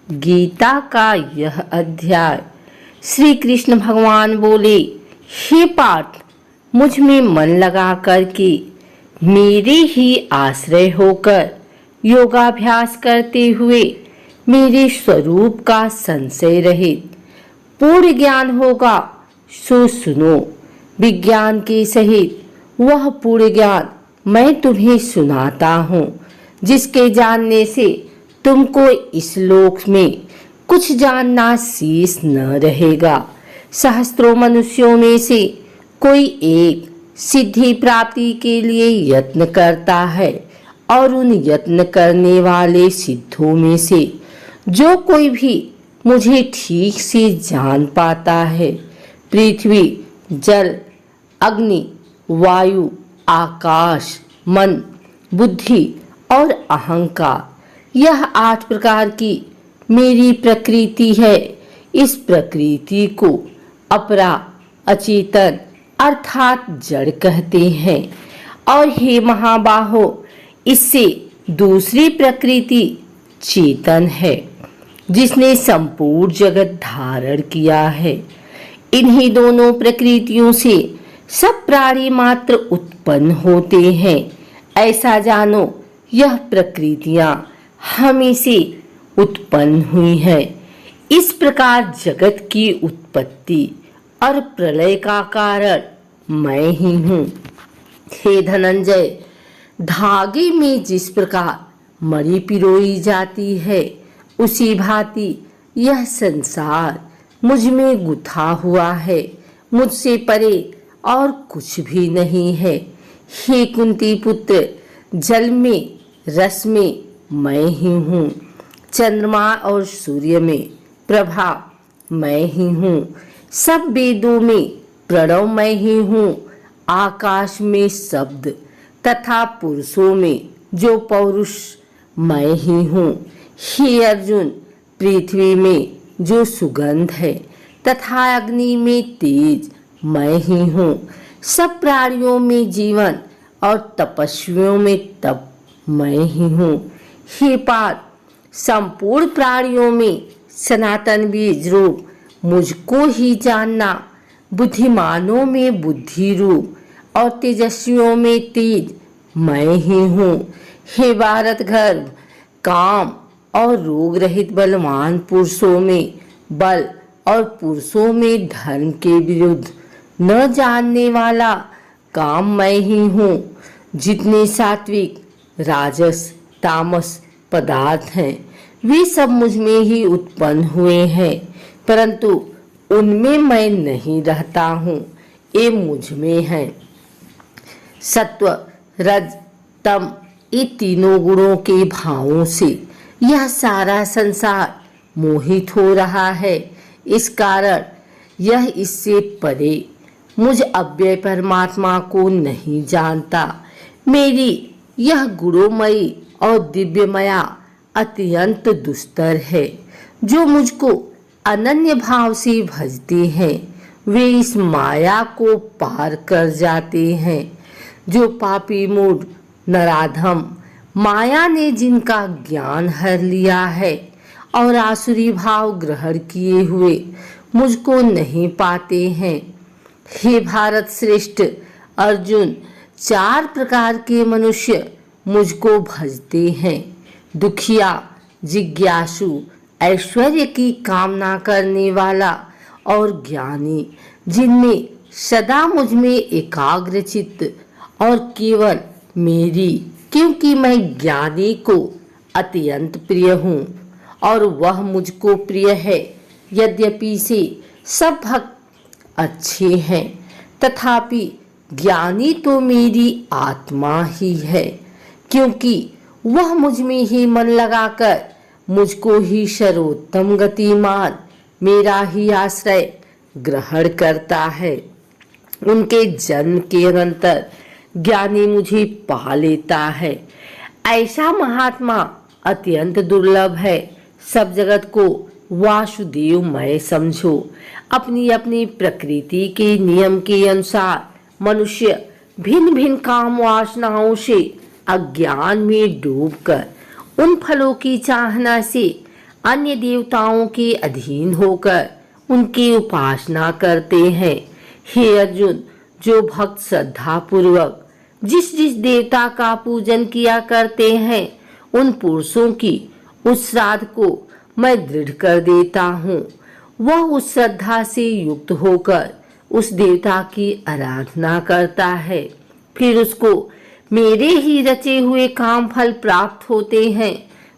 गीता का यह अध्याय। श्री कृष्ण भगवान बोले, हे पार्थ, मुझ में मन लगा करके मेरे ही आश्रय होकर योगाभ्यास करते हुए मेरे स्वरूप का संशय रहित पूर्ण ज्ञान होगा। सो सुनो, विज्ञान के सहित वह पूर्ण ज्ञान मैं तुम्हें सुनाता हूँ, जिसके जानने से तुमको इस लोक में कुछ जानना शेष न रहेगा। सहस्त्रों मनुष्यों में से कोई एक सिद्धि प्राप्ति के लिए यत्न करता है, और उन यत्न करने वाले सिद्धों में से जो कोई भी मुझे ठीक से जान पाता है, पृथ्वी, जल, अग्नि, वायु, आकाश, मन, बुद्धि और अहंकार, यह 8 प्रकार की मेरी प्रकृति है। इस प्रकृति को अपरा, अचेतन अर्थात जड़ कहते हैं। और हे महाबाहो, इससे दूसरी प्रकृति चेतन है, जिसने संपूर्ण जगत धारण किया है। इन्हीं दोनों प्रकृतियों से सब प्राणी मात्र उत्पन्न होते हैं। ऐसा जानो, यह प्रकृतियां हमें से उत्पन्न हुई है। इस प्रकार जगत की उत्पत्ति और प्रलय का कारण मैं ही हूँ। हे धनंजय, धागे में जिस प्रकार मणि पिरोई जाती है, उसी भांति यह संसार मुझ में गुथा हुआ है। मुझसे परे और कुछ भी नहीं है। हे कुंती पुत्र, जल में, रस में मैं ही हूँ। चंद्रमा और सूर्य में प्रभा मैं ही हूँ। सब वेदों में प्रणव मैं ही हूँ। आकाश में शब्द तथा पुरुषों में जो पौरुष मैं ही हूँ। हे अर्जुन, पृथ्वी में जो सुगंध है तथा अग्नि में तेज मैं ही हूँ। सब प्राणियों में जीवन और तपस्वियों में तप मैं ही हूँ। हे पार्थ, संपूर्ण प्राणियों में सनातन बीज रूप मुझको ही जानना। बुद्धिमानों में बुद्धि रूप और तेजस्वियों में तेज मैं ही हूँ। हे भारत गर्भ, काम और रोग रहित बलवान पुरुषों में बल और पुरुषों में धर्म के विरुद्ध न जानने वाला काम मैं ही हूँ। जितने सात्विक, राजस, तामस पदार्थ हैं, वे सब मुझ में ही उत्पन्न हुए हैं, परंतु उनमें मैं नहीं रहता हूँ, ये मुझ में है। सत्व, रज, तम, ये तीनों गुणों के भावों से यह सारा संसार मोहित हो रहा है। इस कारण यह इससे परे मुझ अव्यय परमात्मा को नहीं जानता। मेरी यह गुणोमयी और दिव्यमया अत्यंत दुस्तर है। जो मुझको अनन्य भाव से भजते हैं, वे इस माया को पार कर जाते हैं। जो पापी मूढ़ नराधम, माया ने जिनका ज्ञान हर लिया है और आसुरी भाव ग्रहण किए हुए मुझको नहीं पाते हैं। हे भारत श्रेष्ठ अर्जुन, 4 प्रकार के मनुष्य मुझको भजते हैं। दुखिया, जिज्ञासु, ऐश्वर्य की कामना करने वाला और ज्ञानी, जिनमें सदा मुझ में एकाग्र चित्त और केवल मेरी, क्योंकि मैं ज्ञानी को अत्यंत प्रिय हूँ और वह मुझको प्रिय है। यद्यपि से सब भक्त अच्छे हैं, तथापि ज्ञानी तो मेरी आत्मा ही है, क्योंकि वह मुझ में ही मन लगाकर मुझको ही सर्वोत्तम गतिमान, मेरा ही आश्रय ग्रहण करता है। उनके जन्म के अनंतर ज्ञानी मुझे पा लेता है। ऐसा महात्मा अत्यंत दुर्लभ है। सब जगत को वासुदेवमय समझो। अपनी अपनी प्रकृति के नियम के अनुसार मनुष्य भिन्न भिन्न काम वासनाओं से अज्ञान में डूबकर उन फलों की चाहना से अन्य देवताओं के अधीन होकर उनकी उपासना करते हैं। हे अर्जुन, जो भक्त श्रद्धा पूर्वक जिस जिस देवता का पूजन किया करते हैं, उन पुरुषों की उस श्राद्ध को मैं दृढ़ कर देता हूँ। वह उस श्रद्धा से युक्त होकर उस देवता की आराधना करता है, फिर उसको मेरे ही रचे हुए काम फल प्राप्त होते हैं।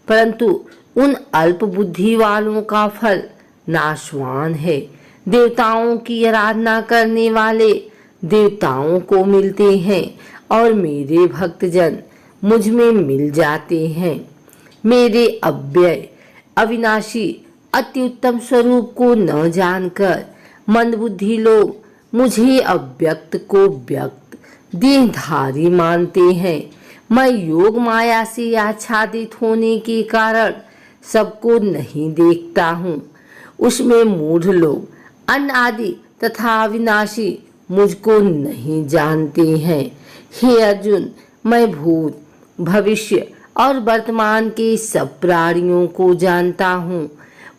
परंतु उन अल्प बुद्धि वालों का फल नाशवान है। देवताओं की आराधना करने वाले देवताओं को मिलते हैं और मेरे भक्तजन मुझ में मिल जाते हैं। मेरे अव्यय अविनाशी अति उत्तम स्वरूप को न जानकर मंदबुद्धि लोग मुझे अव्यक्त को व्यक्त देहधारी मानते हैं। मैं योग माया से आच्छादित होने के कारण सबको नहीं देखता हूँ। उसमें मूढ़ लोग अनादि तथा अविनाशी मुझको नहीं जानते हैं। हे अर्जुन, मैं भूत भविष्य और वर्तमान के सब प्राणियों को जानता हूँ,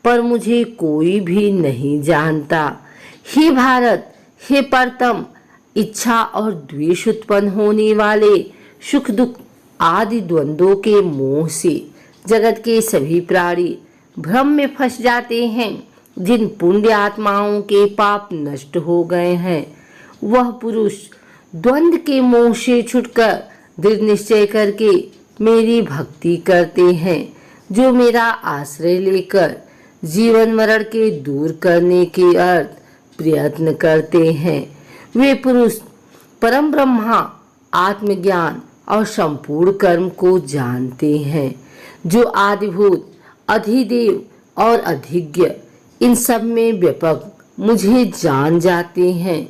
पर मुझे कोई भी नहीं जानता। हे भारत, हे परतम, इच्छा और द्वेष उत्पन्न होने वाले सुख दुख आदि द्वंद्वों के मोह से जगत के सभी प्राणी भ्रम में फंस जाते हैं। जिन पुण्य आत्माओं के पाप नष्ट हो गए हैं, वह पुरुष द्वंद्व के मोह से छुटकर दृढ़ निश्चय करके मेरी भक्ति करते हैं। जो मेरा आश्रय लेकर जीवन मरण के दूर करने के अर्थ प्रयत्न करते हैं, वे पुरुष परम ब्रह्मा आत्मज्ञान और संपूर्ण कर्म को जानते हैं। जो आदिभूत अधिदेव और अधिज्ञ इन सब में व्यापक मुझे जान जाते हैं,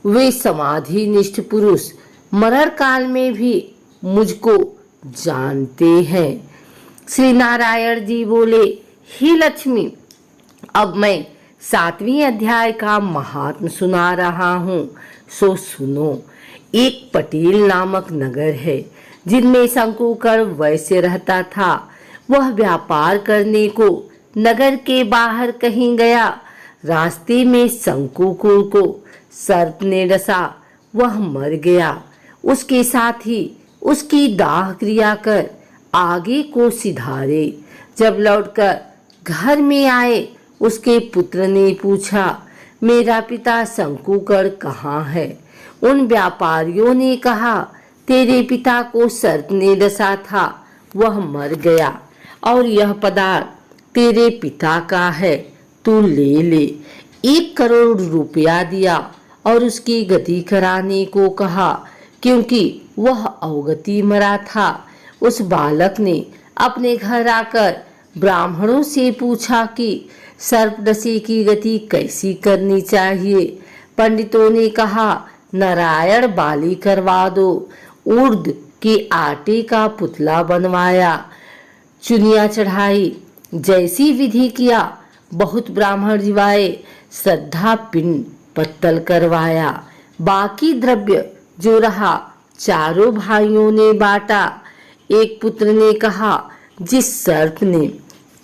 वे समाधि निष्ठ पुरुष मरण काल में भी मुझको जानते हैं। श्री नारायण जी बोले, हे लक्ष्मी, अब मैं 7वें अध्याय का महात्म सुना रहा हूँ, सो सुनो। एक पटेल नामक नगर है, जिनमें शंकुकर वैश्य रहता था। वह व्यापार करने को नगर के बाहर कहीं गया। रास्ते में शंकुकुर को सर्प ने डसा, वह मर गया। उसके साथ ही उसकी दाह क्रिया कर आगे को सिधारे। जब लौटकर घर में आए, उसके पुत्र ने पूछा, मेरा पिता शंकुकर कहाँ है? उन व्यापारियों ने कहा, तेरे पिता को सर्प ने डसा था, वह मर गया और यह पदार्थ तेरे पिता का है, तू ले ले। 1 करोड़ रुपया दिया और उसकी गति कराने को कहा, क्योंकि वह अवगति मरा था। उस बालक ने अपने घर आकर ब्राह्मणों से पूछा कि सर्पदंशी की गति कैसी करनी चाहिए। पंडितों ने कहा, नारायण बाली करवा दो। उर्द के आटे का पुतला बनवाया, चुनिया चढ़ाई, जैसी विधि किया। बहुत ब्राह्मण जिवाए, श्रद्धा पिंड पत्तल करवाया। बाकी द्रव्य जो रहा चारों भाइयों ने बांटा। एक पुत्र ने कहा, जिस सर्प ने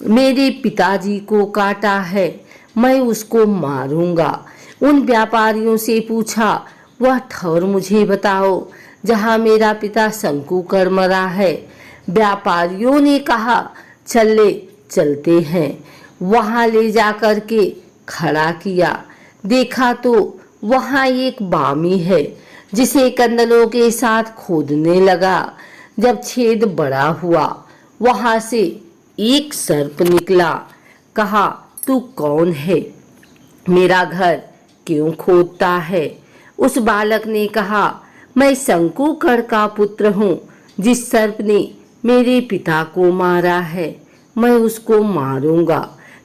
मेरे पिताजी को काटा है, मैं उसको मारूंगा। उन व्यापारियों से पूछा, वह ठौर मुझे बताओ जहां मेरा पिता शंकुकर मरा है। व्यापारियों ने कहा, चलते हैं। वहां ले जाकर के खड़ा किया। देखा तो वहां एक बामी है, जिसे कंदलों के साथ खोदने लगा। जब छेद बड़ा हुआ, वहां से एक सर्प निकला। कहा, तू कौन है? मेरा घर क्यों खोदता है? उस बालक ने कहा, मैं शंकुकर का पुत्र हूँ। जिस सर्प ने मेरे पिता को मारा है, मैं उसको मारूंगा।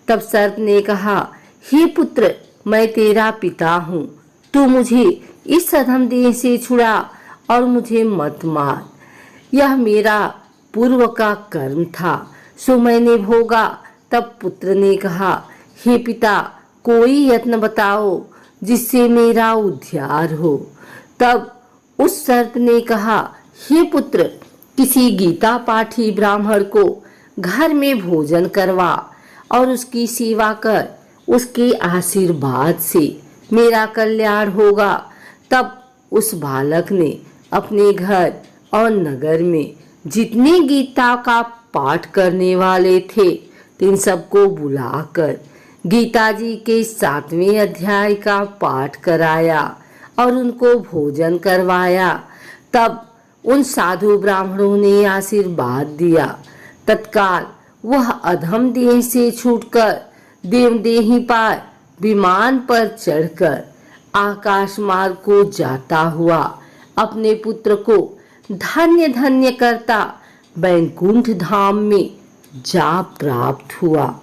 तब सर्प ने कहा, हे पुत्र, मैं तेरा पिता हूँ, तू मुझे इस अधम देह से छुड़ा और मुझे मत मार। यह मेरा पूर्व का कर्म था, सो मैंने भोगा। तब पुत्र ने कहा, हे पिता, कोई यत्न बताओ जिससे मेरा उद्धार हो। तब उस सर्प ने कहा, हे पुत्र, किसी गीता पाठी ब्राह्मण को घर में भोजन करवा और उसकी सेवा कर, उसके आशीर्वाद से मेरा कल्याण होगा। तब उस बालक ने अपने घर और नगर में जितने गीता का पाठ करने वाले थे इन सबको बुलाकर गीता जी के 7वें अध्याय का पाठ कराया और उनको भोजन करवाया। तब उन साधु ब्राह्मणों ने आशीर्वाद दिया। तत्काल वह अधम देह से छूटकर देवदेही पार विमान पर चढ़कर आकाश मार्ग को जाता हुआ अपने पुत्र को धन्य धन्य करता वैकुंठ धाम में जा प्राप्त हुआ।